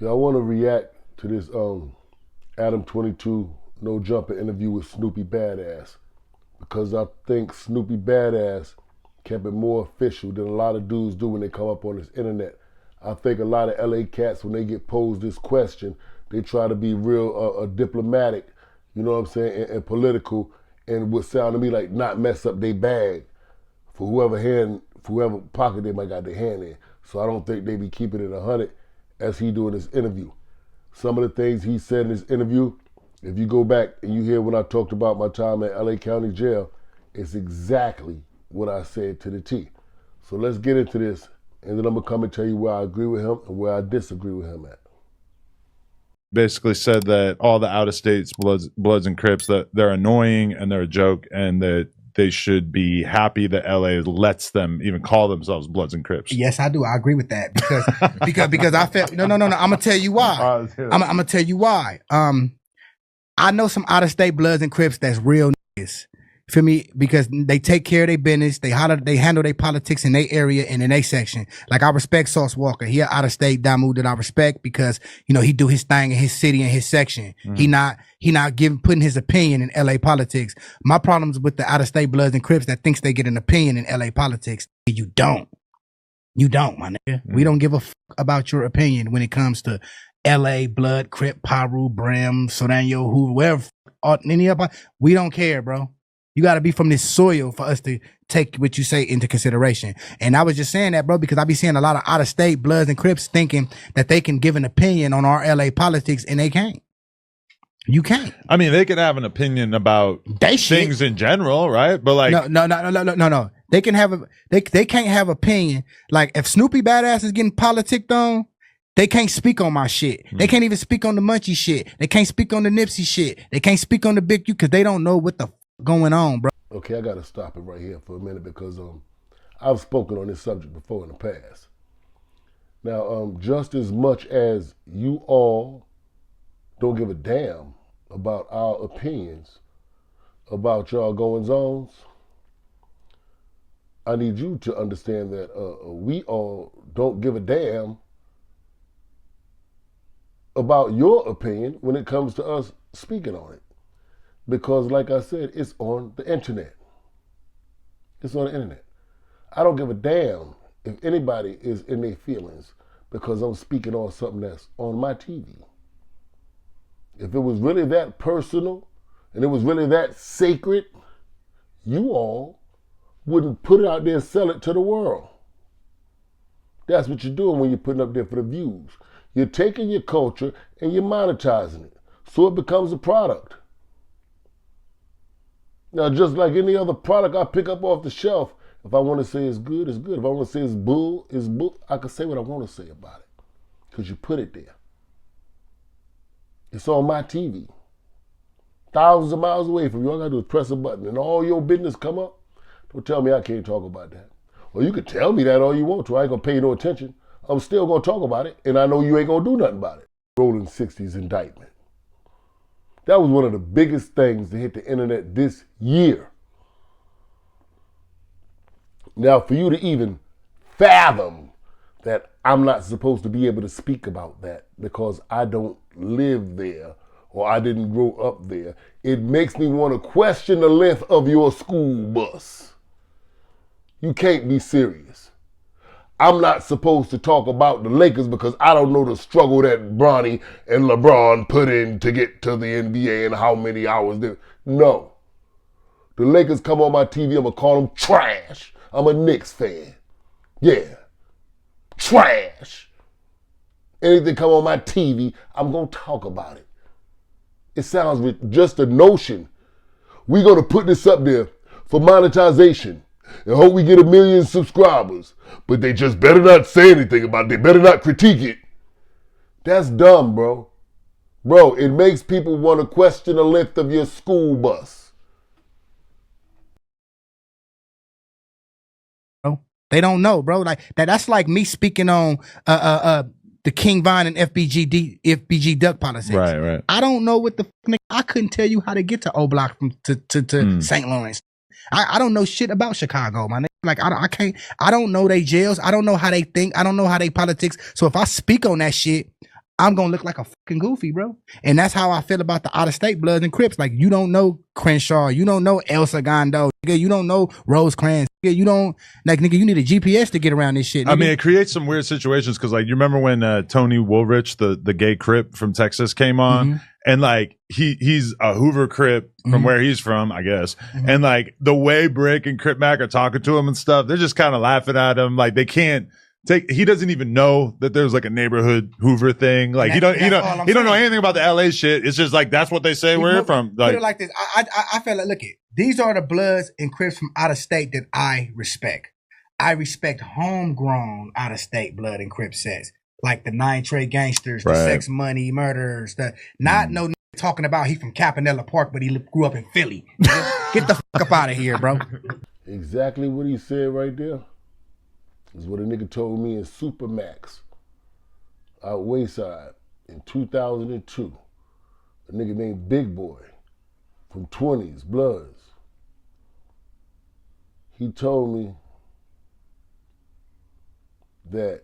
Yeah, I want to react to this Adam 22 No Jumper interview with Snoopy Badazz because I think Snoopy Badazz kept it more official than a lot of dudes do when they come up on this internet. I think a lot of LA cats, when they get posed this question, they try to be real diplomatic, you know what I'm saying, and political, and would sound to me like not mess up their bag for whoever pocket they might got their hand in. So I don't think they be keeping it 100 as he doing this interview. Some of the things he said in this interview, if you go back and you hear when I talked about my time at LA County Jail, it's exactly what I said to the T. So let's get into this, and then I'm gonna come and tell you where I agree with him and where I disagree with him at. Basically said that all the out-of-state Bloods and Crips, that they're annoying and they're a joke, and that they should be happy that LA lets them even call themselves Bloods and Crips. Yes, I do. I agree with that because I felt no. I'm gonna tell you why. I'm gonna tell you why. I know some out-of-state Bloods and Crips that's real niggas. Feel me? Because they take care of their business. They handle their politics in their area and in their section. Like I respect Sauce Walker. He out of state Damu that I respect because, you know, he do his thing in his city and his section. He not putting his opinion in LA politics. My problems with the out of state Bloods and Crips that thinks they get an opinion in LA politics. You don't, my nigga. We don't give a fuck about your opinion when it comes to LA Blood, Crip, Paru, Brim, Sodanyo, whoever, any of us. We don't care, bro. You got to be from this soil for us to take what you say into consideration. And I was just saying that, bro, because I be seeing a lot of out-of-state Bloods and Crips thinking that they can give an opinion on our LA politics, and they can't. You can't. I mean, they can have an opinion about things in general, right? But like, no. They can have they can't have opinion. Like if Snoopy Badazz is getting politicked on, they can't speak on my shit. They can't even speak on the Munchie shit. They can't speak on the Nipsey shit. They can't speak on the Big U because they don't know what the going on, bro. Okay, I gotta stop it right here for a minute because I've spoken on this subject before in the past. Now, just as much as you all don't give a damn about our opinions about y'all goings-ons, I need you to understand that we all don't give a damn about your opinion when it comes to us speaking on it. Because like I said, it's on the internet. It's on the internet. I don't give a damn if anybody is in their feelings because I'm speaking on something that's on my TV. If it was really that personal and it was really that sacred, you all wouldn't put it out there and sell it to the world. That's what you're doing when you're putting up there for the views. You're taking your culture and you're monetizing it so it becomes a product. Now, just like any other product I pick up off the shelf, if I want to say it's good, it's good. If I want to say it's bull, it's bull. I can say what I want to say about it because you put it there. It's on my TV. Thousands of miles away from you. All I got to do is press a button and all your business come up. Don't tell me I can't talk about that. Well, you can tell me that all you want to. I ain't going to pay no attention. I'm still going to talk about it, and I know you ain't going to do nothing about it. Rolling 60s indictment. That was one of the biggest things to hit the internet this year. Now, for you to even fathom that I'm not supposed to be able to speak about that because I don't live there or I didn't grow up there, it makes me want to question the length of your school bus. You can't be serious. I'm not supposed to talk about the Lakers because I don't know the struggle that Bronny and LeBron put in to get to the NBA and how many hours they... No. The Lakers come on my TV, I'm going to call them trash. I'm a Knicks fan. Yeah. Trash. Anything come on my TV, I'm going to talk about it. It sounds just a notion. We're going to put this up there for monetization and hope we get 1 million subscribers. But they just better not say anything about it. They better not critique it. That's dumb, bro. Bro, it makes people want to question the length of your school bus. They don't know, bro. Like that's like me speaking on the King Vine and FBG duck policies. Right. I don't know what the fuck, I couldn't tell you how to get to O Block from to St. Lawrence. I don't know shit about Chicago, my nigga. Like I don't know they jails. I don't know how they think. I don't know how they politics. So if I speak on that shit, I'm gonna look like a fucking goofy, bro. And that's how I feel about the out-of-state Bloods and Crips. Like, you don't know Crenshaw, you don't know El Segundo, nigga, you don't know Rosecrans, nigga, you don't, like, nigga, you need a GPS to get around this shit, nigga. I mean, it creates some weird situations because, like, you remember when Tony Woolrich, the gay Crip from Texas, came on, and like he's a Hoover Crip from where he's from, I guess, and like the way Brick and Crip Mac are talking to him and stuff, they're just kind of laughing at him, like they can't. He doesn't even know that there's like a neighborhood Hoover thing. Like he don't know anything about the LA shit. It's just like that's what they say where you're from. Like, put it like this. I feel like, look it. These are the Bloods and Crips from out of state that I respect. I respect homegrown out of state Blood and Crip sets. Like the 9 Trey Gangsters, the Sex Money Murderers, the not no talking about he from Capanella Park, but he grew up in Philly. Get the fuck up out of here, bro. Exactly what he said right there is what a nigga told me in Supermax out Wayside in 2002. A nigga named Big Boy from 20s, Bloods. He told me that,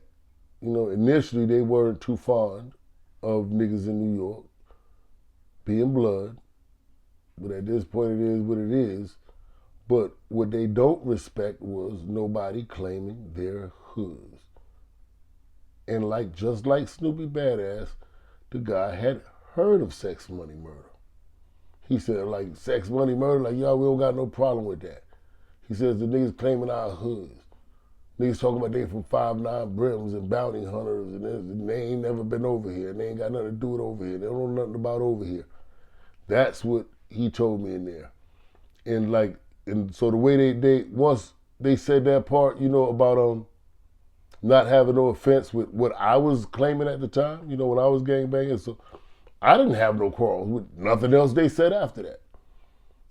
you know, initially they weren't too fond of niggas in New York being Blood, but at this point it is what it is. But what they don't respect was nobody claiming their hoods. And like, just like Snoopy Badazz, the guy had heard of Sex Money Murder. He said, like, Sex Money Murder, like, y'all, we don't got no problem with that. He says the niggas claiming our hoods. Niggas talking about they from 5'9" Brims and bounty hunters, and they ain't never been over here, and they ain't got nothing to do with over here. They don't know nothing about over here. That's what he told me in there. And like, and so the way they once they said that part, you know, about not having no offense with what I was claiming at the time, you know, when I was gangbanging, so I didn't have no quarrels with nothing else they said after that.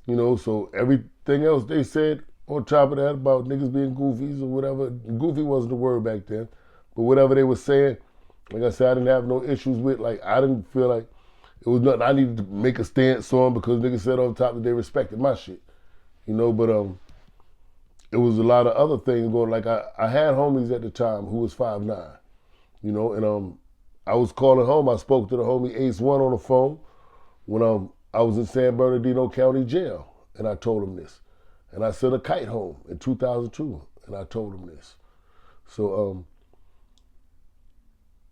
You know, so everything else they said on top of that about niggas being goofies or whatever, goofy wasn't the word back then, but whatever they were saying, like I said, I didn't have no issues with. Like, I didn't feel like it was nothing I needed to make a stance on because niggas said on top that they respected my shit. You know, but it was a lot of other things going. Like, I had homies at the time who was 5'9", you know, and I was calling home. I spoke to the homie Ace One on the phone when I was in San Bernardino County Jail, and I told him this. And I sent a kite home in 2002, and I told him this. So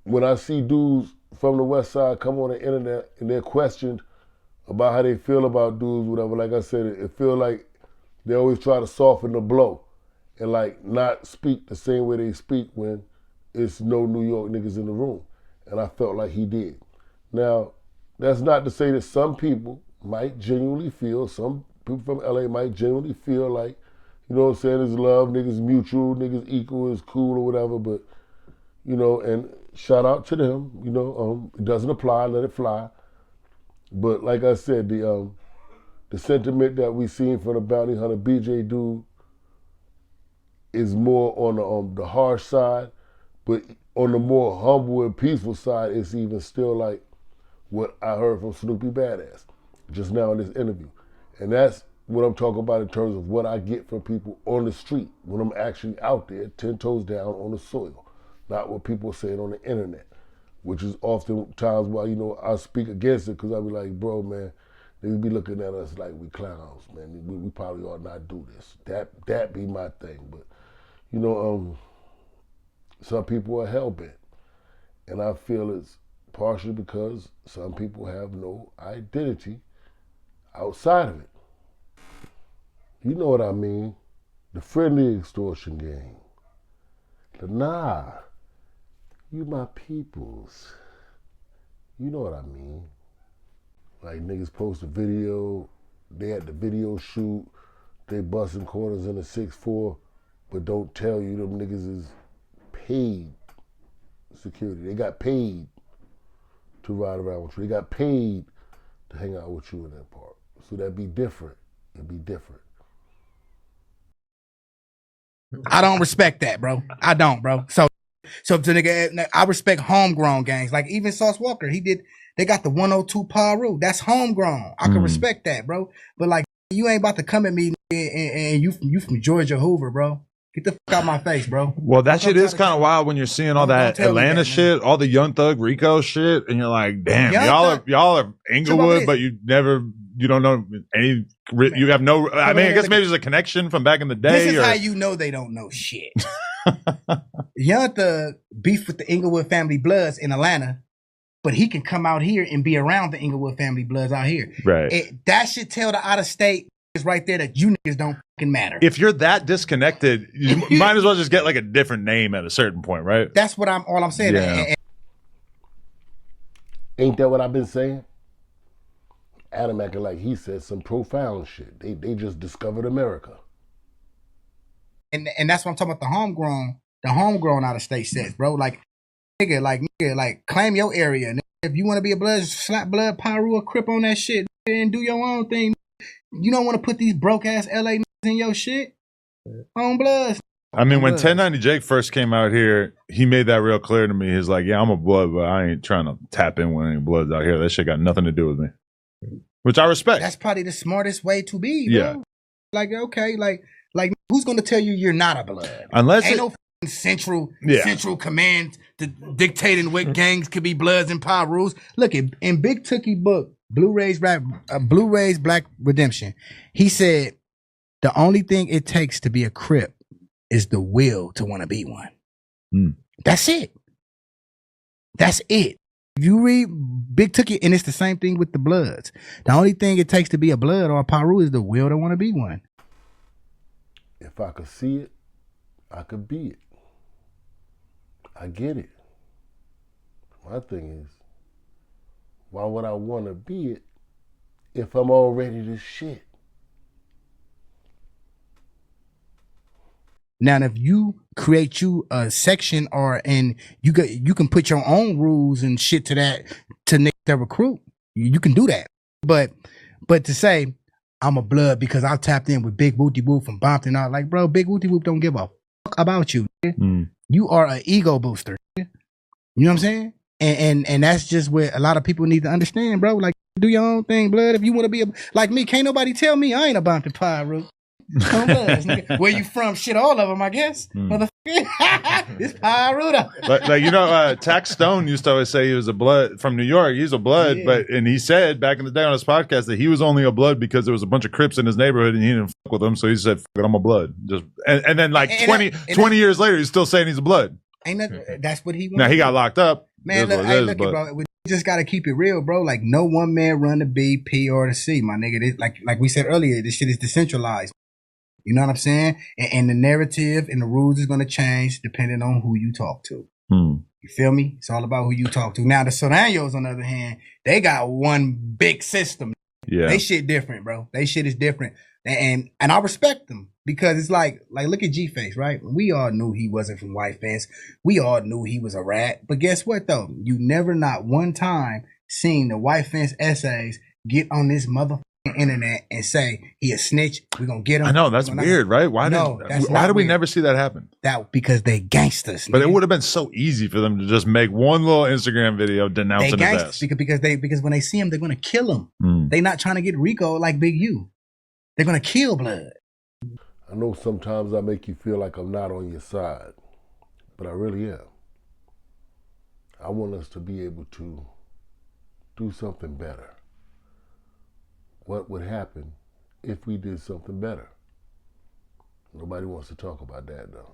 when I see dudes from the West Side come on the internet and they're questioned about how they feel about dudes, whatever, like I said, it feel like they always try to soften the blow and like not speak the same way they speak when it's no New York niggas in the room. And I felt like he did. Now, that's not to say that some people might genuinely feel, some people from LA might genuinely feel like, you know what I'm saying, it's love, niggas mutual, niggas equal, is cool or whatever, but, you know, and shout out to them, you know, it doesn't apply, let it fly. But like I said, the sentiment that we seen from the bounty hunter BJ dude is more on the harsh side, but on the more humble and peaceful side, it's even still like what I heard from Snoopy Badazz just now in this interview. And that's what I'm talking about in terms of what I get from people on the street when I'm actually out there 10 toes down on the soil, not what people are saying on the internet, which is often times why, you know, I speak against it because I be like, bro, man, they be looking at us like we clowns, man. We probably ought not do this. That be my thing. But, you know, some people are hell-bent. And I feel it's partially because some people have no identity outside of it. You know what I mean? The friendly extortion game. Nah, you my peoples. You know what I mean? Like, niggas post a video, they at the video shoot, they busting corners in a 6'4", but don't tell you them niggas is paid security. They got paid to ride around with you. They got paid to hang out with you in that park. So that'd be different. It'd be different. I don't respect that, bro. I don't, bro. So to nigga, I respect homegrown gangs. Like even Sauce Walker, they got the 102 Paru. That's homegrown. I can respect that, bro. But like, you ain't about to come at me and you from Georgia Hoover, bro. Get the fuck out my face, bro. Well, that shit is kind of wild when you're seeing all that Atlanta shit, all the Young Thug Rico shit, and you're like, damn, y'all are Inglewood, but you don't know any. You have no. I mean, I guess maybe there's a connection from back in the day. This is how you know they don't know shit. Young Thug beef with the Inglewood family Bloods in Atlanta, but he can come out here and be around the Inglewood family Bloods out here. Right. That should tell the out of state is right there that you niggas don't fucking matter. If you're that disconnected, you might as well just get like a different name at a certain point, right? That's what all I'm saying. Yeah. Ain't that what I've been saying? Adam acting like he said some profound shit. They just discovered America. And that's what I'm talking about, the homegrown out of state sets, bro. Like nigga, claim your area. Nigga, if you want to be a blood, slap blood, Pyru, or Crip on that shit and do your own thing. You don't want to put these broke ass LA niggas in your shit. On Bloods. I mean, when 1090 Jake first came out here, he made that real clear to me. He's like, yeah, I'm a blood, but I ain't trying to tap in with any bloods out here. That shit got nothing to do with me. Which I respect. That's probably the smartest way to be, bro. Yeah. Like, okay, like who's gonna tell you you're not a blood? Unless ain't no central command to dictating what gangs could be Bloods and Pyrus. Look, in Big Tookie book, Blu-rays Black Redemption, he said the only thing it takes to be a Crip is the will to want to be one. That's it. That's it. If you read Big Tookie, and it's the same thing with the Bloods. The only thing it takes to be a Blood or a Pyru is the will to want to be one. If I could see it, I could be it. I get it. My thing is, why would I want to be it if I'm already the shit? Now, if you create you a section and you can put your own rules and shit to that to niggas that recruit, you can do that. But to say I'm a blood because I tapped in with Big Wooty Whoop from Bompton, out like, bro, Big Wooty Whoop don't give a fuck about you. You are an ego booster. You know what I'm saying? And that's just what a lot of people need to understand, bro. Like, do your own thing, blood. If you want to be like me, can't nobody tell me I ain't a Bompton Pyru. Where you from? Shit, all of them, I guess. Motherfucker, it's Pyru. Like you know, Tax Stone used to always say he was a blood from New York. He's a blood, and he said back in the day on his podcast that he was only a blood because there was a bunch of Crips in his neighborhood and he didn't fuck with them. So he said, "Fuck it, I'm a blood." Just and then like 20 years later, he's still saying he's a blood. Ain't that, that's what he. Now he got locked up. Man, look, bro. We just gotta keep it real, bro. Like no one man run the B, P, or the C, my nigga. This, like we said earlier, this shit is decentralized. You know what I'm saying? And the narrative and the rules is gonna change depending on who you talk to. You feel me? It's all about who you talk to. Now the Soranos, on the other hand, they got one big system. Yeah, they shit different, bro. They shit is different, and I respect them because it's like look at G-Face, right? We all knew he wasn't from White Fence. We all knew he was a rat. But guess what though? You never not one time seen the White Fence essays get on this motherfucking internet and say he a snitch. We're gonna get him. I know that's weird, right? Why do we never see that happen? That because they gangsters. But it would have been so easy for them to just make one little Instagram video denouncing his ass. Because when they see him, they're gonna kill him. They not trying to get Rico like Big U. They're gonna kill Blood. I know sometimes I make you feel like I'm not on your side, but I really am. I want us to be able to do something better. What would happen if we did something better? Nobody wants to talk about that though.